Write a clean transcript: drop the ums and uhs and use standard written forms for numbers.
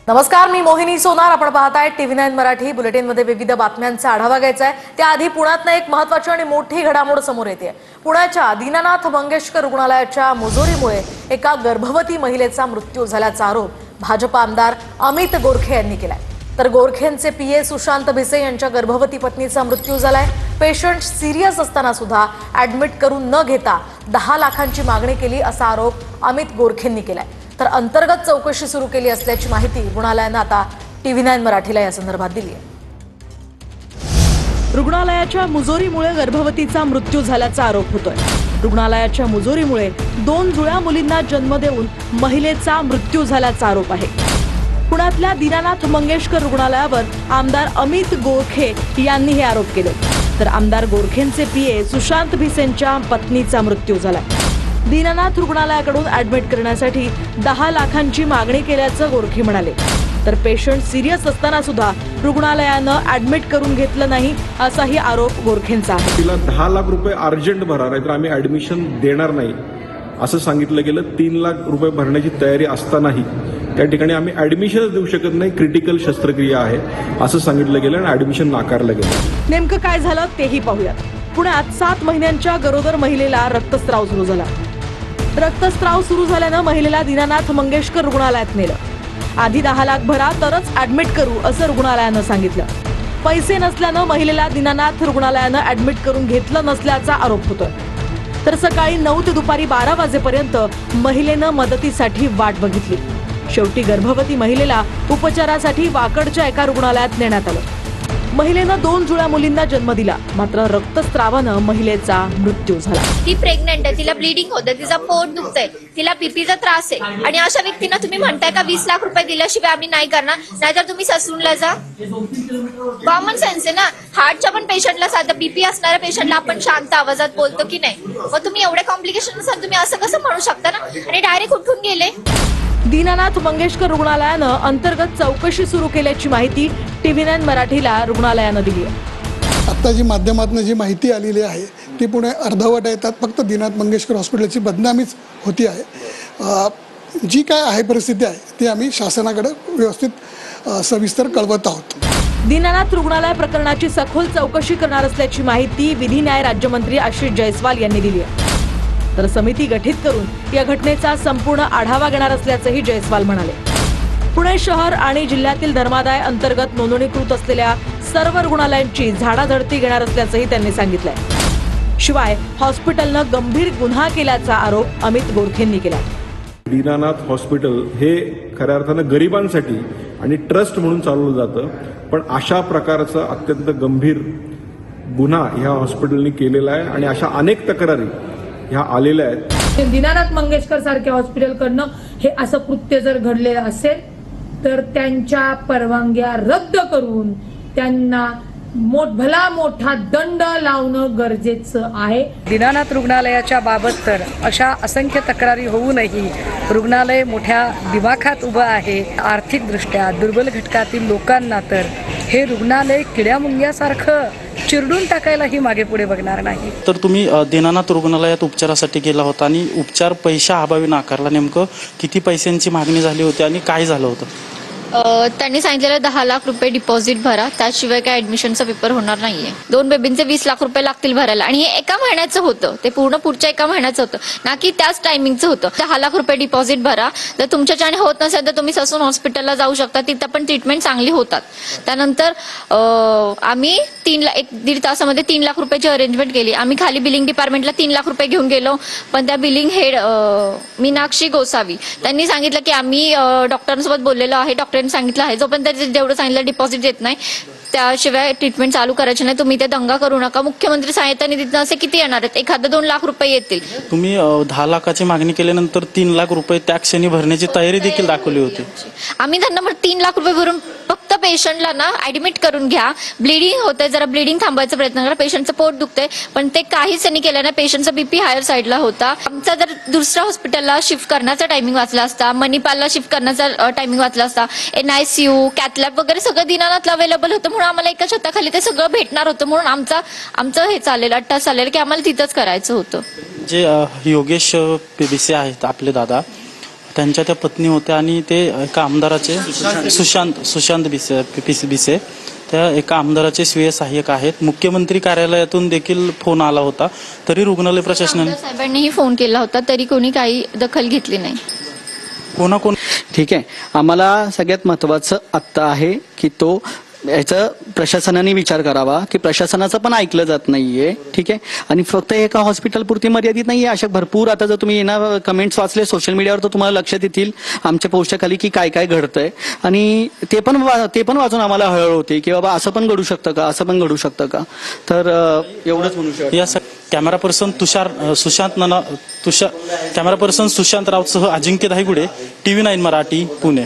नमस्कार, मी मोहिनी सोनार. आपण पाहताय TV9 मराठी. बुलेटिनमध्ये विविध बातम्यांचा आढावा घ्यायचा आहे. त्याआधी पुण्यातनं एक महत्त्वाची आणि मोठी घडामोड समोर येते. पुण्याच्या दीनानाथ मंगेशकर रुग्णालयाच्या मुजोरीमुळे एका गर्भवती महिलेचा मृत्यू झाल्याचा आरोप भाजप आमदार अमित गोरखे यांनी केलाय. तर गोरखेंचे पीए सुशांत भिसे यांच्या गर्भवती पत्नीचा मृत्यू झालाय. पेशंट सिरियस असताना सुद्धा ऍडमिट करून न घेता 10 लाखांची मागणी केली असा आरोप अमित गोरखेंनी केलाय. तर अंतर्गत चौकशी सुरू केली असल्याची माहिती रुग्णालयानं आता TV9 मराठीला या संदर्भात दिली आहे. रुग्णालयाच्या मुजोरीमुळे गर्भवतीचा मृत्यू झाल्याचा आरोप होतोय. रुग्णालयाच्या मुजोरीमुळे 2 जुळ्या मुलींना जन्म देऊन महिलेचा मृत्यू झाल्याचा आरोप आहे. पुण्यातल्या दीनानाथ मंगेशकर रुग्णालयावर आमदार अमित गोरखे यांनी हे आरोप केले. तर आमदार गोरखेंचे पीए सुशांत भिसेंच्या पत्नीचा मृत्यू झाला. दीनानाथ रुग्णालयाकडून ऍडमिट करण्यासाठी 10 लाखांची मागणी केल्याचं गोरखे म्हणाले. तर पेशंट सिरियस असताना सुद्धा रुग्णालयानं ऍडमिट करून घेतलं नाही असाही आरोप गोरखेंचा आहे. तिला 10 लाख रुपये अर्जंट भरा, नाहीतर आम्ही ऍडमिशन देणार नाही असं सांगितलं गेलं. 3 लाख रुपये भरण्याची तयारी असतानाही त्या ठिकाणी आम्ही ऍडमिशनच देऊ शकत नाही, क्रिटिकल शस्त्रक्रिया आहे असं सांगितलं गेलं आणि ऍडमिशन नाकारलं गेलं. नेमकं काय झालं तेही पाहूयात. पुण्यात 7 महिन्यांच्या गरोदर महिलेला रक्तस्राव सुरू झाला. रक्तस्राव सुरू झाल्यानं महिलेला दीनानाथ मंगेशकर रुग्णालयात नेलं. आधी 10 लाख भरा तरच ऍडमिट करू असं रुग्णालयानं सांगितलं. पैसे नसल्यानं महिलेला दीनानाथ रुग्णालयानं ऍडमिट करून घेतलं नसल्याचा आरोप होतोय. तर सकाळी 9 ते दुपारी 12 वाजेपर्यंत महिलेनं मदतीसाठी वाट बघितली. शेवटी गर्भवती महिलेला उपचारासाठी वाकडच्या एका रुग्णालयात नेण्यात आलं. महिलेनं 2 जुळ्या मुलींना जन्म दिला, मात्र रक्तस्रावानं महिलेचा मृत्यू झाला. ती प्रेग्नंट आहे, तिला ब्लिडिंग होतं, तिचा पोट दुखतंय, तिला बीपीचा त्रास आहे आणि अशा व्यक्तींना तुम्ही म्हणताय का 20 लाख रुपये दिल्याशिवाय आम्ही नाही करणार, नाहीतर तुम्ही ससूनला जा. कॉमन सेन्स आहे ना. हार्टच्या पण पेशंटला, साधं बीपी असणाऱ्या पेशंटला आपण शांत आवाजात बोलतो की नाही, मग तुम्ही एवढे कॉम्प्लिकेशन असाल तुम्ही असं कसं म्हणू शकता ना. आणि डायरेक्ट उठून गेले. दीनानाथ मंगेशकर रुग्णालयानं अंतर्गत चौकशी सुरू केल्याची माहिती TV9 मराठीला रुग्णालयानं दिली आहे. आता जी माध्यमातून जी माहिती आलेली आहे ती पुणे अर्धवट येतात. फक्त दीनानाथ मंगेशकर हॉस्पिटलची बदनामीच होती आहे. जी काय आहे परिस्थिती आहे ती आम्ही शासनाकडे व्यवस्थित सविस्तर कळवत आहोत. दीनानाथ रुग्णालय प्रकरणाची सखोल चौकशी करणार असल्याची माहिती विधी न्याय राज्यमंत्री आशिष जयस्वाल यांनी दिली आहे. तर समिती गठीत करून या घटनेचा संपूर्ण आढावा घेणार असल्याचंही जयस्वाल म्हणाले. पुणे शहर आणि जिल्ह्यातील धर्मादाय अंतर्गत नोंदणीकृत असलेल्या सर्व रुग्णालयांची झाडाझडती घेणार असल्याचंही त्यांनी सांगितलंय. शिवाय हॉस्पिटलनं गंभीर गुन्हा केल्याचा आरोप अमित गोरखेंनी केला. दीनानाथ हॉस्पिटल हे खऱ्या अर्थानं गरिबांसाठी आणि ट्रस्ट म्हणून चालवलं जातं, पण अशा प्रकारचा अत्यंत गंभीर गुन्हा ह्या हॉस्पिटलने केलेला आहे आणि अशा अनेक तक्रारी ह्या आलेल्या आहेत. दीनानाथ मंगेशकर सारख्या हॉस्पिटलकडनं हे असं कृत्य जर घडलेलं असेल तर त्यांच्या परवानग्या रद्द करून त्यांना भला मोठा दंड लावणं गरजेचं आहे. दीनानाथ रुग्णालयाच्या बाबत तर अशा असंख्य तक्रारी होऊनही रुग्णालय मोठ्या दिमाखात उभं आहे. आर्थिकदृष्ट्या दुर्बल घटकातील लोकांना तर हे रुग्णालय किड्यामुंग्यासारखं चिरडून टाकायलाही मागे पुढे बघणार नाही. तर तुम्ही दीनानाथ रुग्णालयात उपचारासाठी गेला होता आणि उपचार पैशाअभावी नाकारला. नेमकं किती पैशांची मागणी झाली होती आणि काय झालं होतं? त्यांनी सांगितलेलं 10 लाख रुपये डिपॉझिट भरा, त्याशिवाय काय ऍडमिशनचा पेपर होणार नाहीये. 2 बेबींचे 20 लाख रुपये लागतील भरायला आणि हे एका महिन्याचं होतं. ते पूर्ण पुढच्या एका महिन्याचं होतं ना की त्याच टायमिंगचं होतं. 10 लाख रुपये डिपॉझिट भरा. जर तुमच्याच्याने होत नसेल तर तुम्ही ससून हॉस्पिटलला जाऊ शकता, तिथं पण ट्रीटमेंट चांगली होतात. त्यानंतर आम्ही 1.5 तासामध्ये 3 लाख रुपयाची अरेंजमेंट केली. आम्ही खाली बिलिंग डिपार्टमेंटला 3 लाख रुपये घेऊन गेलो, पण त्या बिलिंग हेड मीनाक्षी गोसावी त्यांनी सांगितलं की आम्ही डॉक्टरांसोबत बोललेलो आहे, डॉक्टरांनी सांगितलं आहे जोपर्यंत जेवढं सांगितलं डिपॉझिट देत नाही त्याशिवाय ट्रीटमेंट चालू करायची नाही. तुम्ही ते दंगा करू नका. मुख्यमंत्री सहायता निधीतून असे किती येणार आहेत? 1-2 लाख रुपये येतील. तुम्ही 10 लाखाची मागणी केल्यानंतर 3 लाख रुपये त्या क्षणी भरण्याची तयारी देखील दाखवली होती. आम्ही त्यांना 3 लाख रुपये भरून फक्त पेशंटला ना ऍडमिट करून घ्या, ब्लिडिंग होतंय, जरा ब्लिडिंग थांबवायचा प्रयत्न करा, पेशंटचं पोट दुखतंय, पण ते काहीच त्यांनी केलं नाही. पेशंटचा बीपी हायर साईडला होता. आमचा जर दुसऱ्या हॉस्पिटलला शिफ्ट करण्याचा टायमिंग वाचला असता, मणिपालला शिफ्ट करण्याचा टायमिंग वाचला असता, NICU कॅथलॅब वगैरे सगळं दीनानाथला अवेलेबल होतं, म्हणून आम्हाला एका छताखाली ते सगळं भेटणार होतं. म्हणून आमचं हे चाललेलं अट्टा चाललेलं की आम्हाला तिथंच करायचं होतं. जे योगेश भिसे आहेत आपले दादा, त्यांच्या त्या पत्नी होत्या आणि ते एका आमदाराचे सुशांत बिसे त्या एका आमदाराचे स्वीय सहाय्यक आहेत. मुख्यमंत्री कार्यालयातून देखील फोन आला होता, तरी रुग्णालय प्रशासनाने आमदार साहेबांनीही फोन केला होता, तरी कोणी काही दखल घेतली नाही. कोणाकोण ठीक आहे, आम्हाला सगळ्यात महत्त्वाचं आत्ता आहे की तो याचा प्रशासनाने विचार करावा की प्रशासनाचं पण ऐकलं जात नाहीये. ठीक आहे, आणि फक्त एका हॉस्पिटल पुरती मर्यादित नाहीये. अशा भरपूर आता जर तुम्ही येणार कमेंट्स वाचले सोशल मीडियावर तर तुम्हाला लक्षात येतील आमच्या पोस्टच्या खाली की काय काय घडतंय, आणि ते पण वाचून आम्हाला हळहळ होते की बाबा असं पण घडू शकतं का, असं पण घडू शकतं का. तर एवढंच म्हणू शकतो. या camera person camera person Sushant राऊतसह अजिंक्य धायगुडे, TV9 मराठी, पुणे.